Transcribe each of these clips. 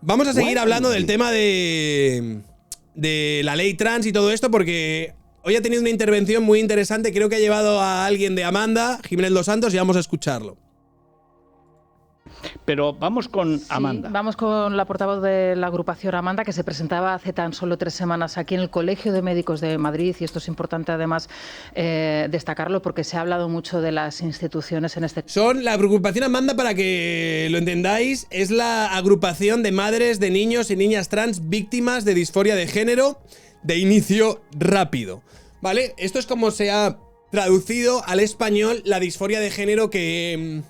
Vamos a seguir hablando del tema de la ley trans y todo esto, porque hoy ha tenido una intervención muy interesante. Creo que ha llevado a alguien de Amanda, Jiménez Dos Santos, y vamos a escucharlo. Pero vamos con Amanda. Sí, vamos con la portavoz de la agrupación Amanda, que se presentaba hace tan solo 3 semanas aquí en el Colegio de Médicos de Madrid, y esto es importante además destacarlo porque se ha hablado mucho de las instituciones en este... Son la agrupación Amanda, para que lo entendáis, es la agrupación de madres de niños y niñas trans víctimas de disforia de género de inicio rápido, ¿vale? Esto es como se ha traducido al español la disforia de género que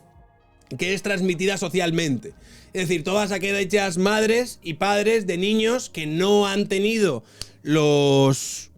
es transmitida socialmente. Es decir, todas aquellas madres y padres de niños que no han tenido los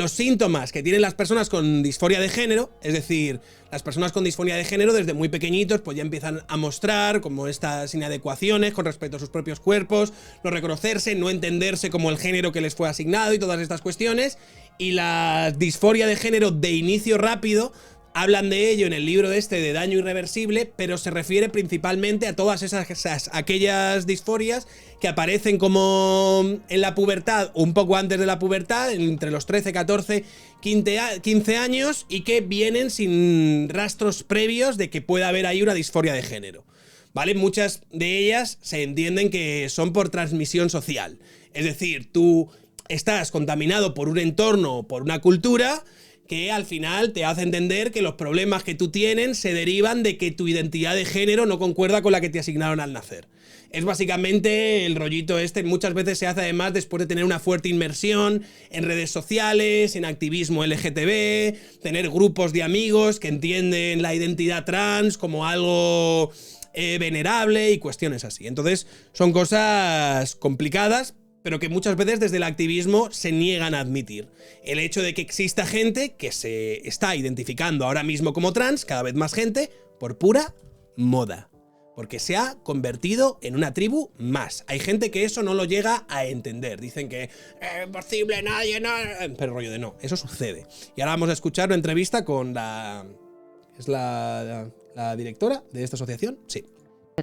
síntomas que tienen las personas con disforia de género. Es decir, las personas con disforia de género desde muy pequeñitos pues ya empiezan a mostrar como estas inadecuaciones con respecto a sus propios cuerpos, no reconocerse, no entenderse como el género que les fue asignado y todas estas cuestiones. Y la disforia de género de inicio rápido, hablan de ello en el libro de Daño Irreversible, pero se refiere principalmente a todas aquellas disforias que aparecen como en la pubertad o un poco antes de la pubertad, entre los 13, 14, 15 años, y que vienen sin rastros previos de que pueda haber ahí una disforia de género, ¿vale? Muchas de ellas se entienden que son por transmisión social. Es decir, tú estás contaminado por un entorno o por una cultura que al final te hace entender que los problemas que tú tienes se derivan de que tu identidad de género no concuerda con la que te asignaron al nacer. Es básicamente el rollito este. Muchas veces se hace además después de tener una fuerte inmersión en redes sociales, en activismo LGTB, tener grupos de amigos que entienden la identidad trans como algo venerable y cuestiones así. Entonces son cosas complicadas, pero que muchas veces desde el activismo se niegan a admitir. El hecho de que exista gente que se está identificando ahora mismo como trans, cada vez más gente, por pura moda. Porque se ha convertido en una tribu más. Hay gente que eso no lo llega a entender. Dicen que es imposible, nadie, no. Pero rollo de no, eso sucede. Y ahora vamos a escuchar una entrevista con la directora de esta asociación. Sí.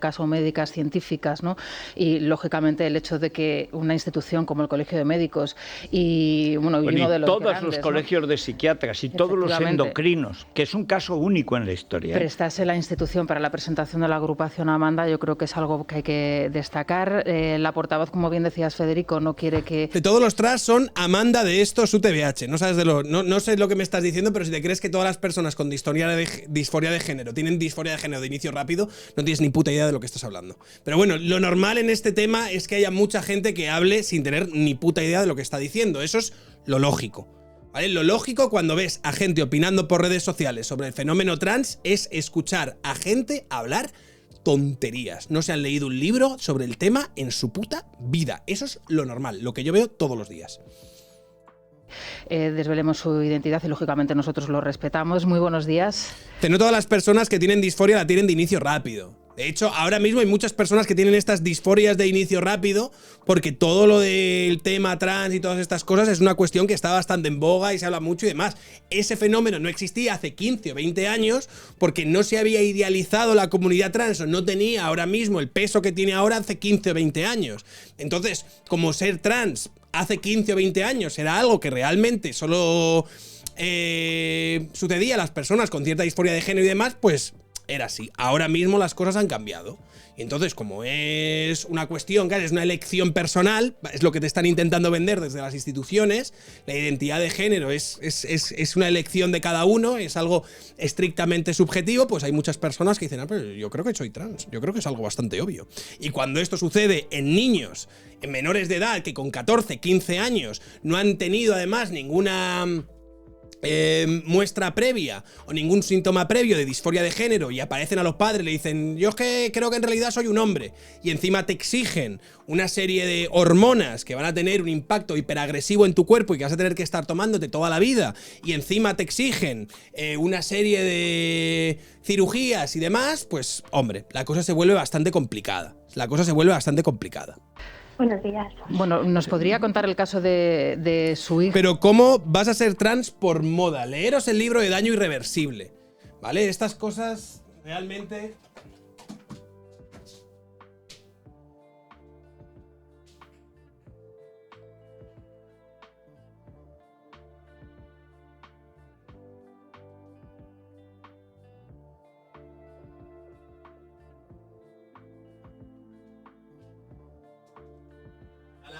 Caso médicas, científicas, ¿no? Y lógicamente el hecho de que una institución como el Colegio de Médicos y uno de los todos grandes, los colegios, ¿no?, de psiquiatras y todos los endocrinos, que es un caso único en la historia. Prestase la institución para la presentación de la agrupación Amanda, yo creo que es algo que hay que destacar. La portavoz, como bien decías, Federico, no quiere que... De todos los trans son Amanda de esto, su TVH. No sabes no sé lo que me estás diciendo, pero si te crees que todas las personas con disforia de género tienen disforia de género de inicio rápido, no tienes ni puta idea de lo que estás hablando. Pero bueno, lo normal en este tema es que haya mucha gente que hable sin tener ni puta idea de lo que está diciendo. Eso es lo lógico, ¿vale? Lo lógico cuando ves a gente opinando por redes sociales sobre el fenómeno trans es escuchar a gente hablar tonterías. No se han leído un libro sobre el tema en su puta vida. Eso es lo normal, lo que yo veo todos los días. Desvelemos su identidad y lógicamente nosotros lo respetamos. Muy buenos días. No todas las personas que tienen disforia la tienen de inicio rápido. De hecho, ahora mismo hay muchas personas que tienen estas disforias de inicio rápido porque todo lo del tema trans y todas estas cosas es una cuestión que está bastante en boga y se habla mucho y demás. Ese fenómeno no existía hace 15 o 20 años porque no se había idealizado la comunidad trans o no tenía ahora mismo el peso que tiene ahora hace 15 o 20 años. Entonces, como ser trans hace 15 o 20 años era algo que realmente solo sucedía a las personas con cierta disforia de género y demás, pues era así. Ahora mismo las cosas han cambiado. Y entonces, como es una cuestión, claro, es una elección personal, es lo que te están intentando vender desde las instituciones, la identidad de género es una elección de cada uno, es algo estrictamente subjetivo, pues hay muchas personas que dicen, pero yo creo que soy trans, yo creo que es algo bastante obvio. Y cuando esto sucede en niños, en menores de edad, que con 14, 15 años no han tenido además ninguna muestra previa o ningún síntoma previo de disforia de género y aparecen a los padres y le dicen yo es que creo que en realidad soy un hombre y encima te exigen una serie de hormonas que van a tener un impacto hiperagresivo en tu cuerpo y que vas a tener que estar tomándote toda la vida y encima te exigen una serie de cirugías y demás, pues hombre, la cosa se vuelve bastante complicada. Buenos días. Bueno, ¿nos podría contar el caso de su hija? Pero ¿cómo vas a ser trans por moda? Leeros el libro de Daño Irreversible, ¿vale? Estas cosas realmente...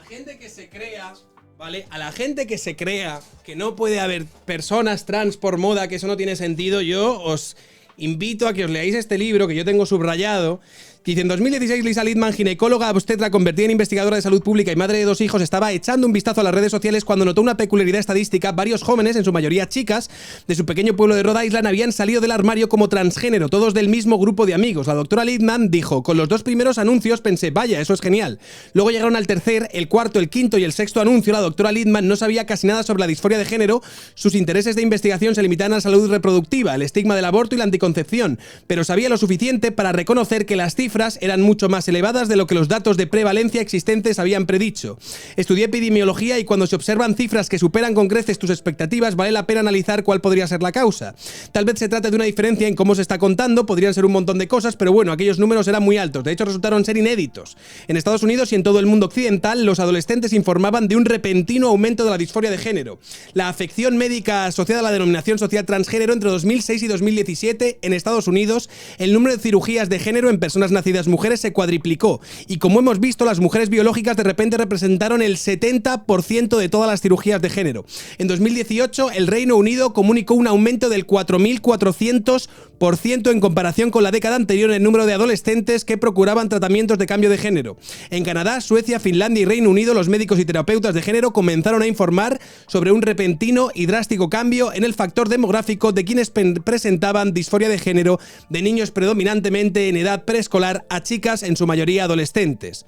Gente que se crea, ¿vale? A la gente que se crea que no puede haber personas trans por moda, que eso no tiene sentido, yo os invito a que os leáis este libro que yo tengo subrayado. Dice, en 2016 Lisa Lidman, ginecóloga obstetra convertida en investigadora de salud pública y madre de 2 hijos, estaba echando un vistazo a las redes sociales cuando notó una peculiaridad estadística. Varios jóvenes, en su mayoría chicas, de su pequeño pueblo de Rhode Island habían salido del armario como transgénero, todos del mismo grupo de amigos. La doctora Lidman dijo, con los 2 primeros anuncios pensé, vaya, eso es genial. Luego llegaron al tercer, el cuarto, el quinto y el sexto anuncio. La doctora Lidman no sabía casi nada sobre la disforia de género. Sus intereses de investigación se limitaban a la salud reproductiva, el estigma del aborto y la anticoncepción, pero sabía lo suficiente para reconocer que las cifras eran mucho más elevadas de lo que los datos de prevalencia existentes habían predicho. Estudié epidemiología y cuando se observan cifras que superan con creces tus expectativas, vale la pena analizar cuál podría ser la causa. Tal vez se trate de una diferencia en cómo se está contando, podrían ser un montón de cosas, pero bueno, aquellos números eran muy altos, de hecho resultaron ser inéditos. En Estados Unidos y en todo el mundo occidental, los adolescentes informaban de un repentino aumento de la disforia de género. La afección médica asociada a la denominación social transgénero entre 2006 y 2017, en Estados Unidos, el número de cirugías de género en personas nacidas mujeres se cuadriplicó y como hemos visto, las mujeres biológicas de repente representaron el 70% de todas las cirugías de género. En 2018 el Reino Unido comunicó un aumento del 4.400% en comparación con la década anterior en el número de adolescentes que procuraban tratamientos de cambio de género. En Canadá, Suecia, Finlandia y Reino Unido, los médicos y terapeutas de género comenzaron a informar sobre un repentino y drástico cambio en el factor demográfico de quienes presentaban disforia de género, de niños predominantemente en edad preescolar a chicas, en su mayoría adolescentes.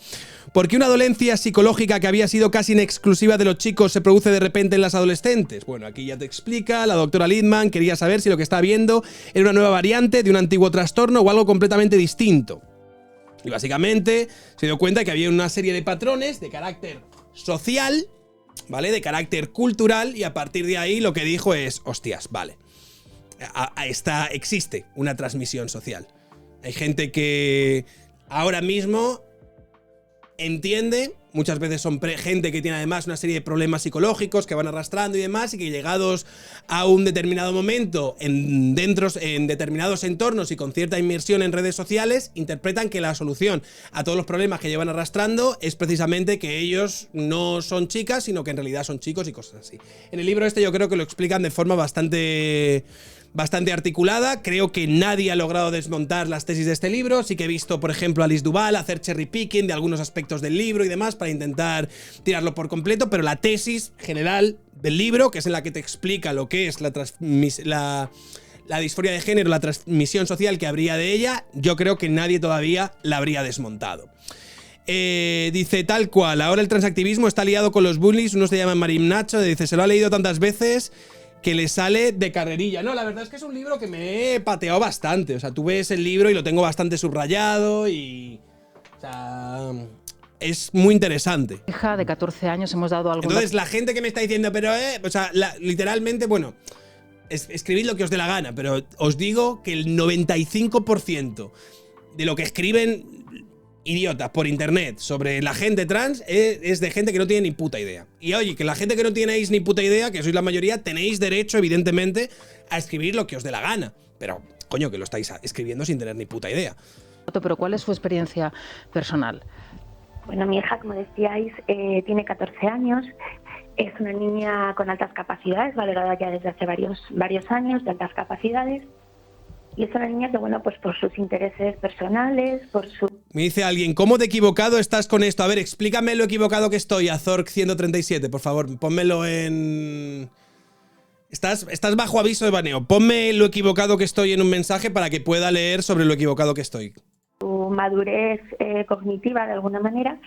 ¿Por qué una dolencia psicológica que había sido casi en exclusiva de los chicos se produce de repente en las adolescentes? Bueno, aquí ya te explica, la doctora Lidman quería saber si lo que está viendo era una nueva variante de un antiguo trastorno o algo completamente distinto. Y básicamente se dio cuenta que había una serie de patrones de carácter social, ¿vale? De carácter cultural, y a partir de ahí lo que dijo es, hostias, vale, existe una transmisión social. Hay gente que ahora mismo entiende, muchas veces son gente que tiene además una serie de problemas psicológicos que van arrastrando y demás, y que llegados a un determinado momento en determinados entornos y con cierta inmersión en redes sociales, interpretan que la solución a todos los problemas que llevan arrastrando es precisamente que ellos no son chicas, sino que en realidad son chicos y cosas así. En el libro este yo creo que lo explican de forma bastante articulada. Creo que nadie ha logrado desmontar las tesis de este libro. Sí que he visto, por ejemplo, a Liz Duval hacer cherry picking de algunos aspectos del libro y demás para intentar tirarlo por completo, pero la tesis general del libro, que es en la que te explica lo que es la disforia de género, la transmisión social que habría de ella, yo creo que nadie todavía la habría desmontado. Dice tal cual, ahora el transactivismo está liado con los bullies, uno se llama Marim Nacho, dice, se lo ha leído tantas veces que le sale de carrerilla. No, la verdad es que es un libro que me he pateado bastante. O sea, tú ves el libro y lo tengo bastante subrayado y... O sea, es muy interesante. Hija de 14 años, hemos dado algo. Entonces, la gente que me está diciendo, pero o sea, literalmente, bueno, escribid lo que os dé la gana, pero os digo que el 95% de lo que escriben idiotas por internet sobre la gente trans es de gente que no tiene ni puta idea. Y oye, que la gente que no tenéis ni puta idea, que sois la mayoría, tenéis derecho, evidentemente, a escribir lo que os dé la gana. Pero, coño, que lo estáis escribiendo sin tener ni puta idea. Pero ¿cuál es su experiencia personal? Bueno, mi hija, como decíais, tiene 14 años. Es una niña con altas capacidades, valorada ya desde hace varios años, de altas capacidades. Y es una niña que, bueno, pues por sus intereses personales, por su... Me dice alguien, ¿cómo de equivocado estás con esto? A ver, explícame lo equivocado que estoy, a Zork 137, por favor, pónmelo en... Estás bajo aviso de baneo. Ponme lo equivocado que estoy en un mensaje para que pueda leer sobre lo equivocado que estoy. Su madurez cognitiva, de alguna manera,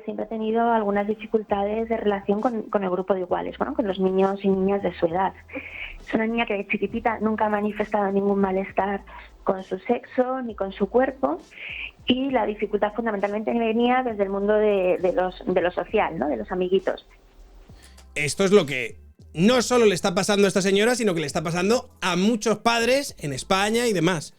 siempre ha tenido algunas dificultades de relación con el grupo de iguales, bueno, con los niños y niñas de su edad. Es una niña que de chiquitita nunca ha manifestado ningún malestar su sexo ni con su cuerpo, y la dificultad fundamentalmente venía desde el mundo de lo social, ¿no? De los amiguitos. Esto es lo que no solo le está pasando a esta señora, sino que le está pasando a muchos padres en España y demás.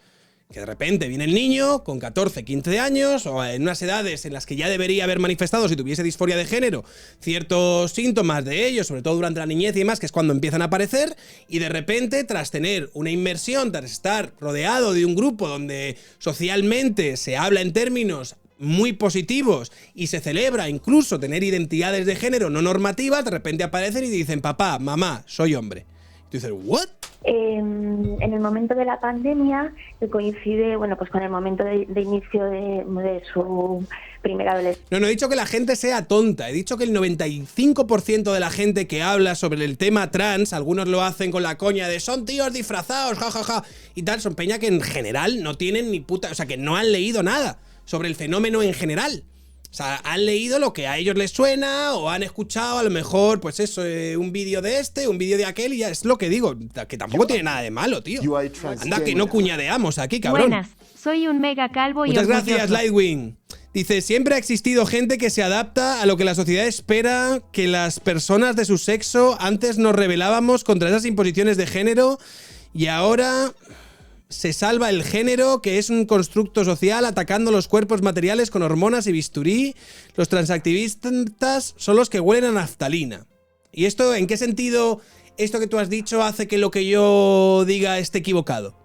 Que de repente viene el niño con 14, 15 años o en unas edades en las que ya debería haber manifestado, si tuviese disforia de género, ciertos síntomas de ello, sobre todo durante la niñez y demás, que es cuando empiezan a aparecer, y de repente, tras tener una inmersión, tras estar rodeado de un grupo donde socialmente se habla en términos muy positivos y se celebra incluso tener identidades de género no normativas, de repente aparecen y dicen: papá, mamá, soy hombre. Y tú dices: ¿what? En el momento de la pandemia, que coincide, bueno, pues con el momento de inicio de su primera adolescencia. No he dicho que la gente sea tonta, he dicho que el 95% de la gente que habla sobre el tema trans, algunos lo hacen con la coña de son tíos disfrazados, jajaja, y tal, son peña que en general no tienen ni puta, o sea, que no han leído nada sobre el fenómeno en general. O sea, han leído lo que a ellos les suena o han escuchado a lo mejor, pues eso, un vídeo de este, un vídeo de aquel, y ya es lo que digo, que tampoco tiene nada de malo, tío. Anda, que no cuñadeamos aquí, cabrón. Buenas, soy un mega calvo y Muchas orgulloso. gracias, Lightwing. Dice: siempre ha existido gente que se adapta a lo que la sociedad espera que las personas de su sexo antes nos rebelábamos contra esas imposiciones de género y ahora se salva el género, que es un constructo social, atacando los cuerpos materiales con hormonas y bisturí. Los transactivistas son los que huelen a naftalina. ¿Y esto en qué sentido, esto que tú has dicho, hace que lo que yo diga esté equivocado?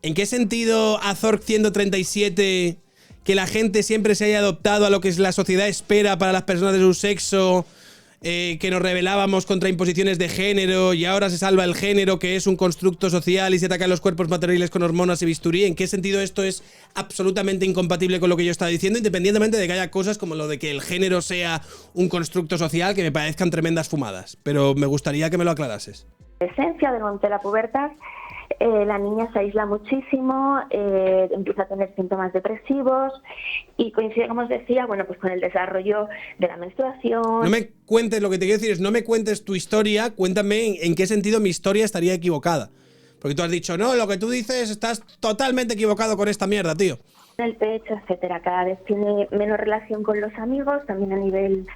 ¿En qué sentido Azork 137, que la gente siempre se haya adoptado a lo que la sociedad espera para las personas de su sexo, que nos rebelábamos contra imposiciones de género y ahora se salva el género, que es un constructo social y se atacan los cuerpos materiales con hormonas y bisturí? ¿En qué sentido esto es absolutamente incompatible con lo que yo estaba diciendo, independientemente de que haya cosas como lo de que el género sea un constructo social que me parezcan tremendas fumadas? Pero me gustaría que me lo aclarases. Esencia del momento de la pubertad, la niña se aísla muchísimo, empieza a tener síntomas depresivos y coincide, como os decía, bueno, pues con el desarrollo de la menstruación. No me cuentes, lo que te quiero decir es, no me cuentes tu historia, cuéntame en qué sentido mi historia estaría equivocada. Porque tú has dicho: no, lo que tú dices, estás totalmente equivocado con esta mierda, tío. El pecho, etcétera, cada vez tiene menos relación con los amigos, también a nivel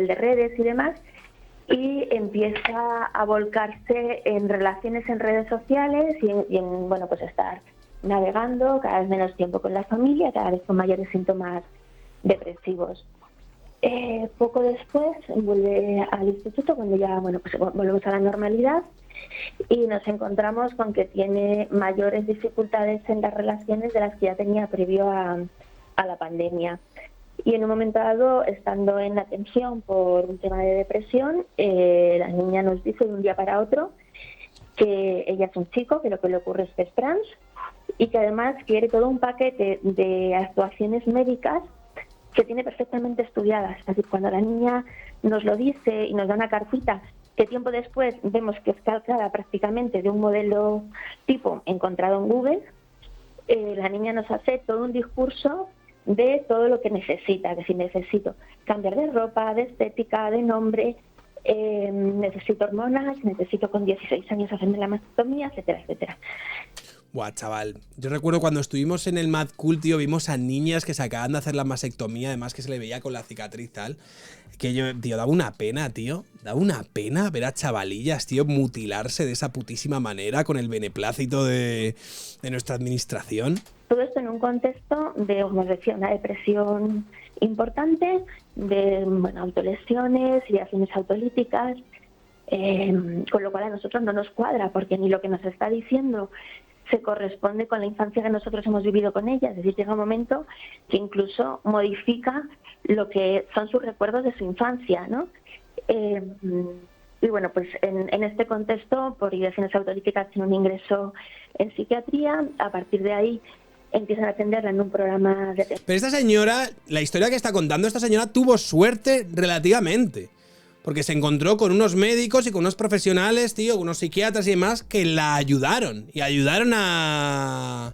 de redes y demás. Y empieza a volcarse en relaciones en redes sociales y en bueno, pues estar navegando cada vez menos tiempo con la familia, cada vez con mayores síntomas depresivos. Poco después vuelve al instituto, cuando ya, bueno, pues volvemos a la normalidad, y nos encontramos con que tiene mayores dificultades en las relaciones de las que ya tenía previo a la pandemia. Y en un momento dado, estando en atención por un tema de depresión, la niña nos dice de un día para otro que ella es un chico, que lo que le ocurre es que es trans y que además quiere todo un paquete de actuaciones médicas que tiene perfectamente estudiadas. Es decir, cuando la niña nos lo dice y nos da una cartita que tiempo después vemos que es calcada prácticamente de un modelo tipo encontrado en Google, la niña nos hace todo un discurso de todo lo que necesita. Es decir, necesito cambiar de ropa, de estética, de nombre, necesito hormonas, necesito con 16 años hacerme la mastectomía, etcétera, etcétera. Buah, chaval. Yo recuerdo cuando estuvimos en el Mad Cool, tío, vimos a niñas que se acaban de hacer la mastectomía, además que se le veía con la cicatriz tal. Que yo, tío, daba una pena, tío. Daba una pena ver a chavalillas, tío, mutilarse de esa putísima manera con el beneplácito de nuestra administración. Todo esto en un contexto de, como os decía, una depresión importante, de autolesiones, ideaciones autolíticas, con lo cual a nosotros no nos cuadra, porque ni lo que nos está diciendo se corresponde con la infancia que nosotros hemos vivido con ella. Es decir, llega un momento que incluso modifica lo que son sus recuerdos de su infancia, ¿no? Y bueno, pues en este contexto, por ideaciones autolíticas, tiene un ingreso en psiquiatría. A partir de ahí empiezan a atenderla en un programa de... Pero esta señora, la historia que está contando, esta señora tuvo suerte relativamente. Porque se encontró con unos médicos y con unos profesionales, tío, unos psiquiatras y demás, que la ayudaron. Y ayudaron a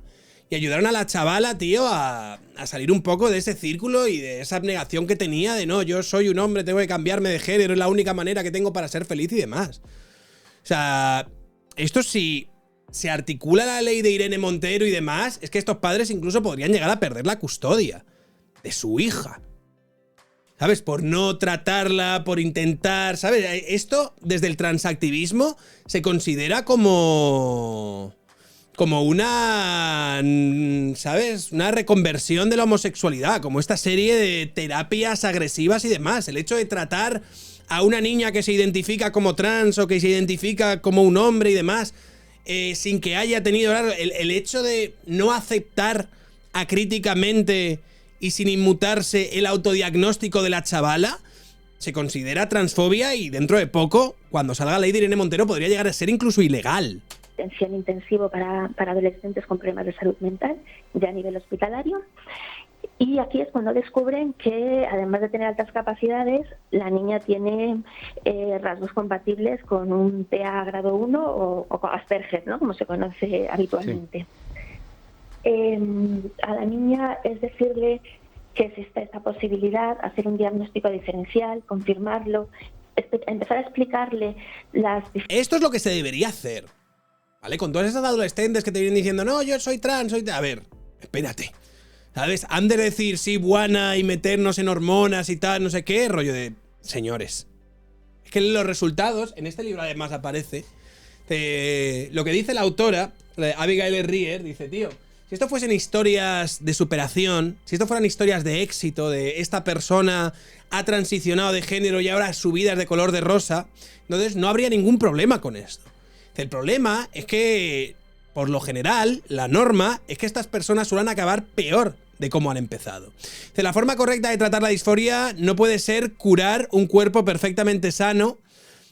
la chavala, tío, a salir un poco de ese círculo y de esa abnegación que tenía de no, yo soy un hombre, tengo que cambiarme de género, es la única manera que tengo para ser feliz y demás. O sea, esto si se articula la ley de Irene Montero y demás, es que estos padres incluso podrían llegar a perder la custodia de su hija. ¿Sabes? Por no tratarla, por intentar, ¿sabes? Esto, desde el transactivismo, se considera como una, ¿sabes? Una reconversión de la homosexualidad, como esta serie de terapias agresivas y demás. El hecho de tratar a una niña que se identifica como trans o que se identifica como un hombre y demás, sin que haya tenido... El hecho de no aceptar acríticamente y sin inmutarse el autodiagnóstico de la chavala, se considera transfobia y dentro de poco, cuando salga la ley de Irene Montero, podría llegar a ser incluso ilegal. Atención intensivo para adolescentes con problemas de salud mental, ya a nivel hospitalario. Y aquí es cuando descubren que, además de tener altas capacidades, la niña tiene rasgos compatibles con un TEA grado 1 o con Asperger, ¿no? Como se conoce habitualmente. Sí. A la niña es decirle que existe esta posibilidad, hacer un diagnóstico diferencial, confirmarlo, empezar a explicarle las... Esto es lo que se debería hacer, ¿vale? Con todas esas adolescentes que te vienen diciendo, no, yo soy trans, A ver, espérate, ¿sabes? Han de decir, sí, buena y meternos en hormonas y tal, no sé qué, rollo de... Señores, es que los resultados, en este libro además aparece, lo que dice la autora, Abigail Rier, dice, tío, si esto fuesen historias de superación, si esto fueran historias de éxito, de esta persona ha transicionado de género y ahora su vida es de color de rosa, entonces no habría ningún problema con esto. El problema es que, por lo general, la norma es que estas personas suelen acabar peor de cómo han empezado. La forma correcta de tratar la disforia no puede ser curar un cuerpo perfectamente sano.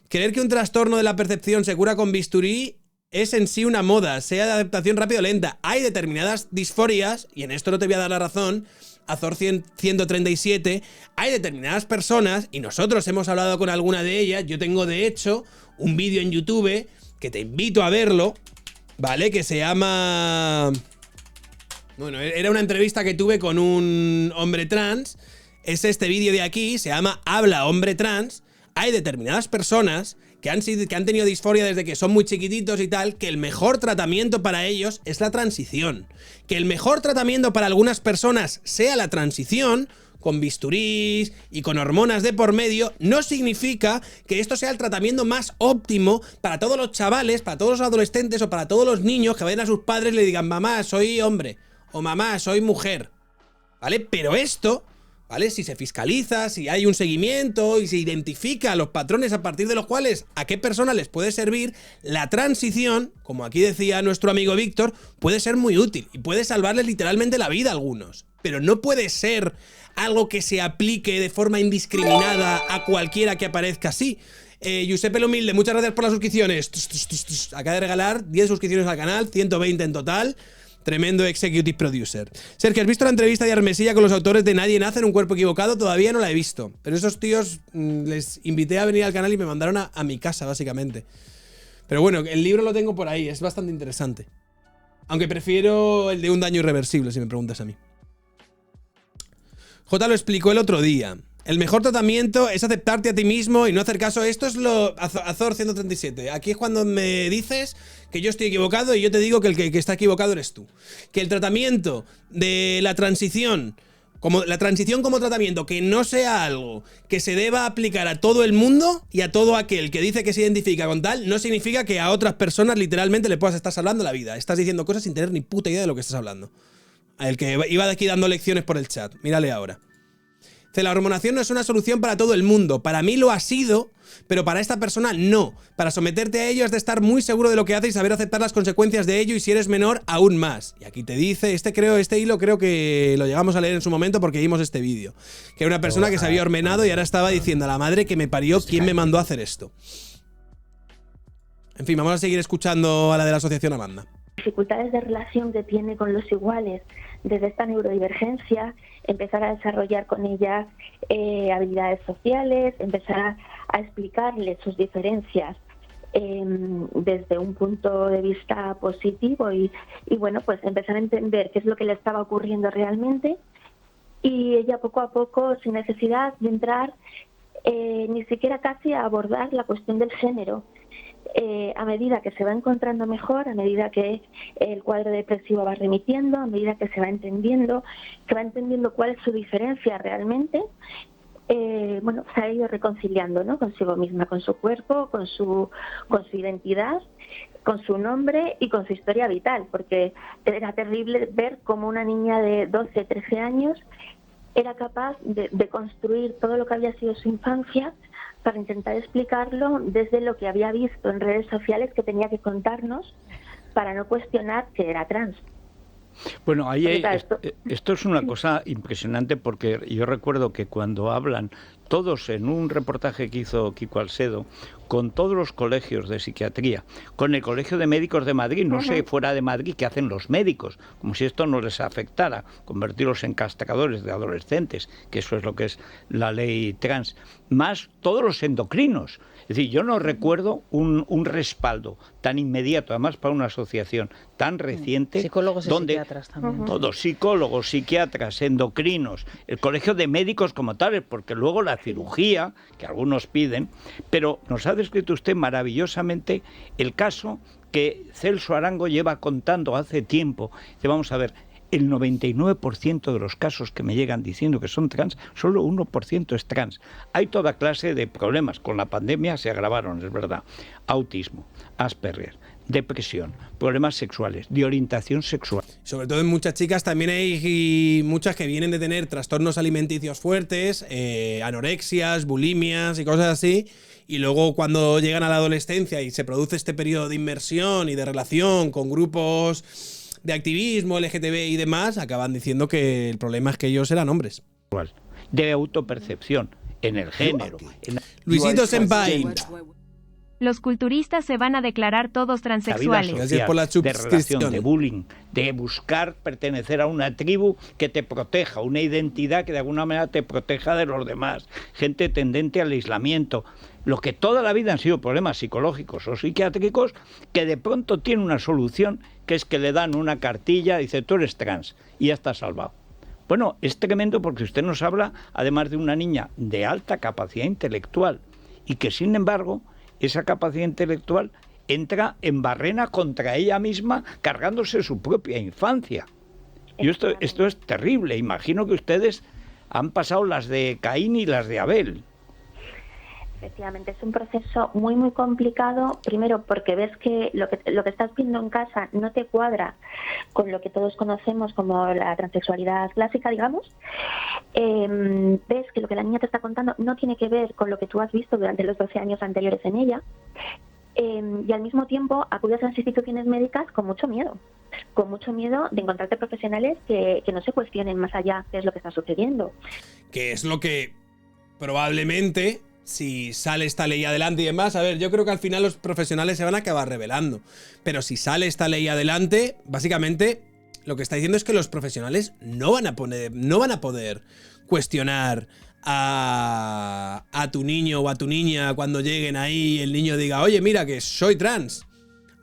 Creer que un trastorno de la percepción se cura con bisturí es en sí una moda, sea de adaptación rápida o lenta. Hay determinadas disforias, y en esto no te voy a dar la razón, Azor 137, hay determinadas personas, y nosotros hemos hablado con alguna de ellas, yo tengo de hecho un vídeo en YouTube que te invito a verlo, ¿vale? Que se llama... Bueno, era una entrevista que tuve con un hombre trans, es este vídeo de aquí, se llama Habla Hombre Trans. Hay determinadas personas que han tenido disforia desde que son muy chiquititos y tal, que el mejor tratamiento para ellos es la transición. Que el mejor tratamiento para algunas personas sea la transición, con bisturís y con hormonas de por medio, no significa que esto sea el tratamiento más óptimo para todos los chavales, para todos los adolescentes o para todos los niños que vayan a sus padres y le digan, mamá, soy hombre, o mamá, soy mujer, ¿vale? Pero esto... ¿Vale? Si se fiscaliza, si hay un seguimiento y se identifica los patrones a partir de los cuales a qué persona les puede servir, la transición, como aquí decía nuestro amigo Víctor, puede ser muy útil y puede salvarles literalmente la vida a algunos. Pero no puede ser algo que se aplique de forma indiscriminada a cualquiera que aparezca así. Giuseppe el Humilde, muchas gracias por las suscripciones. Acaba de regalar 10 suscripciones al canal, 120 en total. Tremendo executive producer. Sergio, ¿has visto la entrevista de Armesilla con los autores de Nadie nace en un cuerpo equivocado? Todavía no la he visto. Pero esos tíos les invité a venir al canal y me mandaron a mi casa, básicamente. Pero bueno, el libro lo tengo por ahí, es bastante interesante. Aunque prefiero el de Un daño irreversible, si me preguntas a mí. J lo explicó el otro día. El mejor tratamiento es aceptarte a ti mismo y no hacer caso. Esto es lo... Azor 137. Aquí es cuando me dices que yo estoy equivocado y yo te digo que el que está equivocado eres tú. Que el tratamiento de la transición, como tratamiento, que no sea algo que se deba aplicar a todo el mundo y a todo aquel que dice que se identifica con tal, no significa que a otras personas literalmente le puedas estar salvando la vida. Estás diciendo cosas sin tener ni puta idea de lo que estás hablando. El que iba de aquí dando lecciones por el chat. Mírale ahora. La hormonación no es una solución para todo el mundo. Para mí lo ha sido, pero para esta persona no. Para someterte a ello has de estar muy seguro de lo que haces y saber aceptar las consecuencias de ello, y si eres menor, aún más. Y aquí te dice, este hilo creo que lo llegamos a leer en su momento porque vimos este vídeo. Que era una persona que se había hormonado y ahora estaba diciendo, a la madre que me parió, ¿quién me mandó a hacer esto? En fin, vamos a seguir escuchando a la de la Asociación Amanda. Dificultades de relación que tiene con los iguales desde esta neurodivergencia, empezar a desarrollar con ella habilidades sociales, empezar a explicarle sus diferencias desde un punto de vista positivo y bueno, pues empezar a entender qué es lo que le estaba ocurriendo realmente, y ella poco a poco, sin necesidad de entrar ni siquiera casi a abordar la cuestión del género, a medida que se va encontrando mejor, a medida que el cuadro depresivo va remitiendo, a medida que se va entendiendo cuál es su diferencia realmente, se ha ido reconciliando, ¿no?, consigo misma, con su cuerpo, con su identidad, con su nombre y con su historia vital, porque era terrible ver cómo una niña de 12, 13 años era capaz de construir todo lo que había sido su infancia para intentar explicarlo desde lo que había visto en redes sociales que tenía que contarnos para no cuestionar que era trans. Bueno, esto es una cosa impresionante, porque yo recuerdo que cuando hablan todos en un reportaje que hizo Kiko Alcedo, con todos los colegios de psiquiatría, con el Colegio de Médicos de Madrid, no sé fuera de Madrid qué hacen los médicos, como si esto no les afectara, convertirlos en castradores de adolescentes, que eso es lo que es la ley trans, más todos los endocrinos. Es decir, yo no recuerdo un respaldo tan inmediato, además para una asociación tan reciente, psicólogos y donde psiquiatras también. todos, psicólogos, psiquiatras, endocrinos, el Colegio de Médicos como tales, porque luego la cirugía, que algunos piden, pero nos ha descrito usted maravillosamente el caso que Celso Arango lleva contando hace tiempo. Vamos a ver, el 99% de los casos que me llegan diciendo que son trans, solo 1% es trans. Hay toda clase de problemas. Con la pandemia se agravaron, es verdad. Autismo, Asperger, depresión, problemas sexuales, de orientación sexual. Sobre todo en muchas chicas también hay muchas que vienen de tener trastornos alimenticios fuertes, anorexias, bulimias y cosas así, y luego cuando llegan a la adolescencia y se produce este periodo de inmersión y de relación con grupos de activismo, LGTB y demás, acaban diciendo que el problema es que ellos eran hombres. De autopercepción, en el género. Luisito Senpai. Los culturistas se van a declarar todos transexuales. Social, por la de relación, de bullying, de buscar pertenecer a una tribu que te proteja, una identidad que de alguna manera te proteja de los demás. Gente tendente al aislamiento. Lo que toda la vida han sido problemas psicológicos o psiquiátricos, que de pronto tiene una solución, que es que le dan una cartilla y dice, tú eres trans, y ya estás salvado. Bueno, es tremendo, porque usted nos habla, además, de una niña de alta capacidad intelectual, y que sin embargo esa capacidad intelectual entra en barrena contra ella misma, cargándose su propia infancia. Y esto es terrible. Imagino que ustedes han pasado las de Caín y las de Abel. Efectivamente, es un proceso muy, muy complicado. Primero, porque ves que lo que estás viendo en casa no te cuadra con lo que todos conocemos como la transexualidad clásica, digamos. Ves que lo que la niña te está contando no tiene que ver con lo que tú has visto durante los 12 años anteriores en ella. Y al mismo tiempo acudes a las instituciones médicas con mucho miedo de encontrarte profesionales que no se cuestionen más allá qué es lo que está sucediendo. Que es lo que probablemente, si sale esta ley adelante y demás, a ver, yo creo que al final los profesionales se van a acabar revelando. Pero si sale esta ley adelante, básicamente lo que está diciendo es que los profesionales no van a poder cuestionar a tu niño o a tu niña cuando lleguen ahí y el niño diga, oye, mira que soy trans.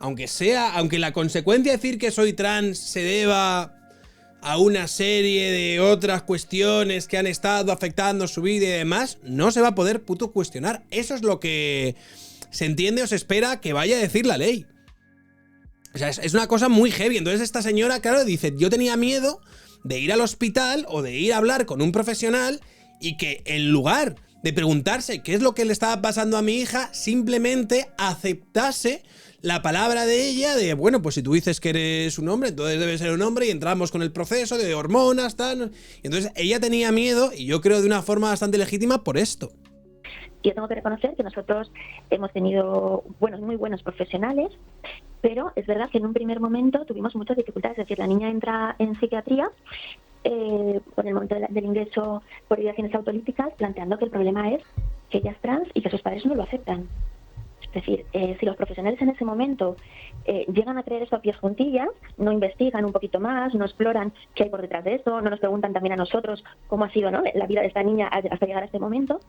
Aunque la consecuencia de decir que soy trans se deba a una serie de otras cuestiones que han estado afectando su vida y demás, no se va a poder puto cuestionar. Eso es lo que se entiende o se espera que vaya a decir la ley. O sea, es una cosa muy heavy. Entonces esta señora, claro, dice, yo tenía miedo de ir al hospital o de ir a hablar con un profesional y que en lugar de preguntarse qué es lo que le estaba pasando a mi hija, simplemente aceptase la palabra de ella de, bueno, pues si tú dices que eres un hombre, entonces debe ser un hombre, y entramos con el proceso de hormonas, tal. Y entonces ella tenía miedo, y yo creo de una forma bastante legítima, por esto. Yo tengo que reconocer que nosotros hemos tenido muy buenos profesionales, pero es verdad que en un primer momento tuvimos muchas dificultades. Es decir, la niña entra en psiquiatría por el momento del ingreso por ideaciones autolíticas, planteando que el problema es que ella es trans y que sus padres no lo aceptan. Es decir, si los profesionales en ese momento llegan a creer esto a pies juntillas, no investigan un poquito más, no exploran qué hay por detrás de esto, no nos preguntan también a nosotros cómo ha sido, ¿no?, la vida de esta niña hasta llegar a este momento,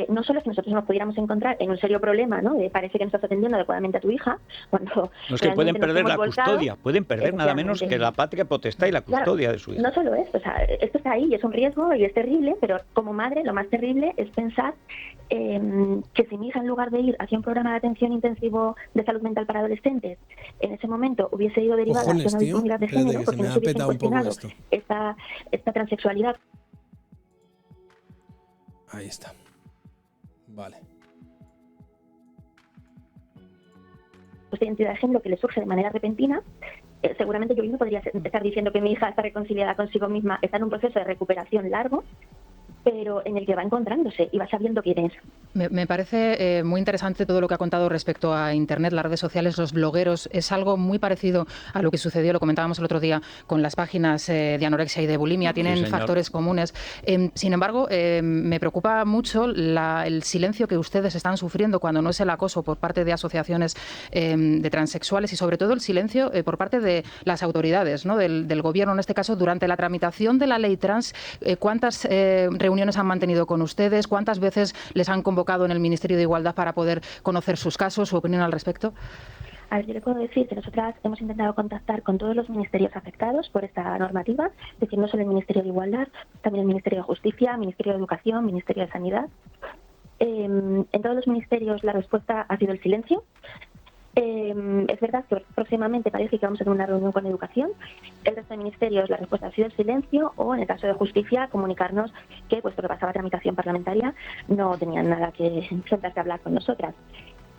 no solo es que nosotros nos pudiéramos encontrar en un serio problema, ¿no? De parece que no estás atendiendo adecuadamente a tu hija, cuando no es que pueden perder la custodia, pueden perder nada menos que la patria potestad y la custodia de su hija. No solo esto, o sea, esto está ahí y es un riesgo y es terrible, pero como madre lo más terrible es pensar que si mi hija, en lugar de ir hacia un programa de atención intensivo de salud mental para adolescentes, en ese momento hubiese ido derivada hacia una disfunción de género, porque no se hubiesen cuestionado esta transexualidad. Ahí está. Vale. Esta identidad de género que le surge de manera repentina, seguramente yo mismo podría estar diciendo que mi hija está reconciliada consigo misma, está en un proceso de recuperación largo, pero en el que va encontrándose y va sabiendo quién es. Me parece muy interesante todo lo que ha contado respecto a Internet, las redes sociales, los blogueros. Es algo muy parecido a lo que sucedió, lo comentábamos el otro día, con las páginas de anorexia y de bulimia. Tienen factores comunes. Sin embargo, me preocupa mucho el silencio que ustedes están sufriendo cuando no es el acoso por parte de asociaciones de transexuales y sobre todo el silencio por parte de las autoridades, ¿no? del gobierno, en este caso, durante la tramitación de la ley trans. ¿Cuántas reuniones han mantenido con ustedes? ¿Cuántas veces les han convocado en el Ministerio de Igualdad para poder conocer sus casos, su opinión al respecto? A ver, yo le puedo decir que nosotras hemos intentado contactar con todos los ministerios afectados por esta normativa, es decir, no solo el Ministerio de Igualdad, también el Ministerio de Justicia, Ministerio de Educación, Ministerio de Sanidad. En todos los ministerios la respuesta ha sido el silencio. Es verdad que próximamente parece que vamos a tener una reunión con Educación. El resto de ministerios la respuesta ha sido el silencio, o en el caso de Justicia comunicarnos que, puesto que pasaba tramitación parlamentaria, no tenían nada que sentarse a hablar con nosotras.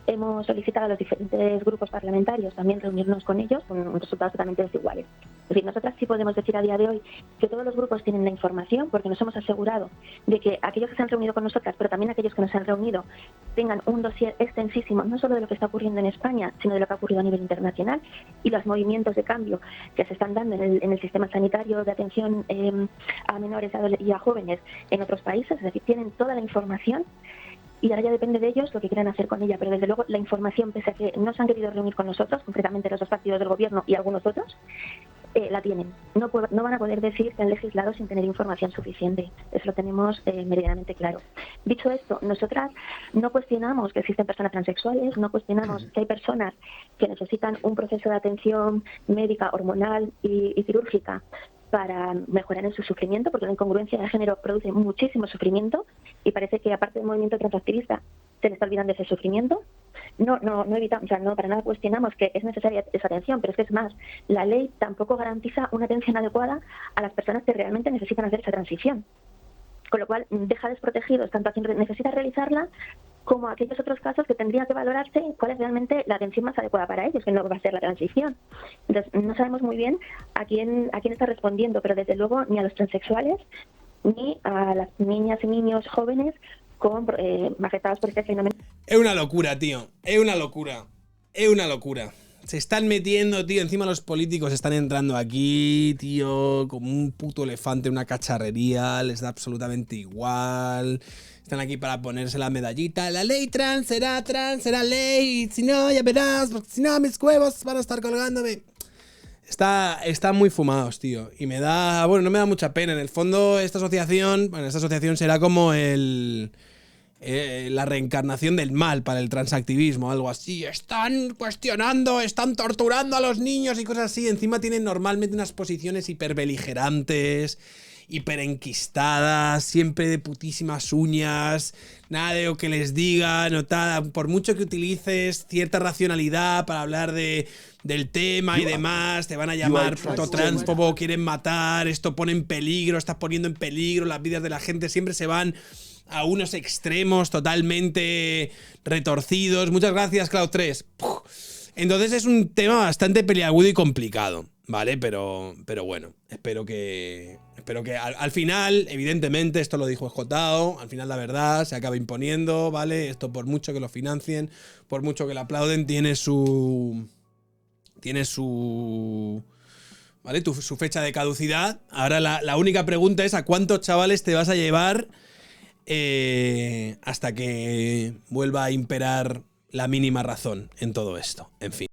Hemos solicitado a los diferentes grupos parlamentarios también reunirnos con ellos con resultados totalmente desiguales. Es decir, nosotras sí podemos decir a día de hoy que todos los grupos tienen la información, porque nos hemos asegurado de que aquellos que se han reunido con nosotras, pero también aquellos que no se han reunido, tengan un dossier extensísimo, no solo de lo que está ocurriendo en España, sino de lo que ha ocurrido a nivel internacional y los movimientos de cambio que se están dando en el sistema sanitario de atención a menores y a jóvenes en otros países. Es decir, tienen toda la información. Y ahora ya depende de ellos lo que quieran hacer con ella. Pero desde luego la información, pese a que no se han querido reunir con nosotros, concretamente los dos partidos del gobierno y algunos otros, la tienen. No van a poder decir que han legislado sin tener información suficiente. Eso lo tenemos meridianamente claro. Dicho esto, nosotras no cuestionamos que existen personas transexuales, no cuestionamos que hay personas que necesitan un proceso de atención médica, hormonal y quirúrgica para mejorar en su sufrimiento, porque la incongruencia de género produce muchísimo sufrimiento y parece que, aparte del movimiento transactivista, se le está olvidando ese sufrimiento. No evitamos, o sea, no para nada cuestionamos que es necesaria esa atención, pero es que es más, la ley tampoco garantiza una atención adecuada a las personas que realmente necesitan hacer esa transición. Con lo cual, deja desprotegidos tanto a quien necesita realizarla como a aquellos otros casos que tendría que valorarse cuál es realmente la atención más adecuada para ellos, que no va a ser la transición. Entonces, no sabemos muy bien a quién está respondiendo, pero desde luego ni a los transexuales ni a las niñas y niños jóvenes afectados por este fenómeno. Es una locura, tío. Es una locura. Es una locura. Se están metiendo, tío. Encima los políticos están entrando aquí, tío, como un puto elefante, una cacharrería. Les da absolutamente igual. Están aquí para ponerse la medallita. La ley trans será ley. Si no, ya verás, porque si no, mis huevos van a estar colgándome. Están muy fumados, tío. Y no me da mucha pena. En el fondo, esta asociación será como la reencarnación del mal para el transactivismo, algo así. Están cuestionando, están torturando a los niños y cosas así. Encima tienen normalmente unas posiciones hiperbeligerantes, hiperenquistadas, siempre de putísimas uñas, nada de lo que les digan, o tal, por mucho que utilices cierta racionalidad para hablar del tema y demás, te van a llamar puto transfobo, quieren matar, esto pone en peligro, estás poniendo en peligro las vidas de la gente, siempre se van a unos extremos totalmente retorcidos. Muchas gracias, Cloud3. Entonces es un tema bastante peliagudo y complicado, ¿vale? Pero bueno, espero que al final, evidentemente, esto lo dijo Jotao, al final la verdad se acaba imponiendo, ¿vale? Esto, por mucho que lo financien, por mucho que lo aplauden, tiene su ¿vale? Su fecha de caducidad. Ahora la única pregunta es: ¿a cuántos chavales te vas a llevar hasta que vuelva a imperar la mínima razón en todo esto? En fin.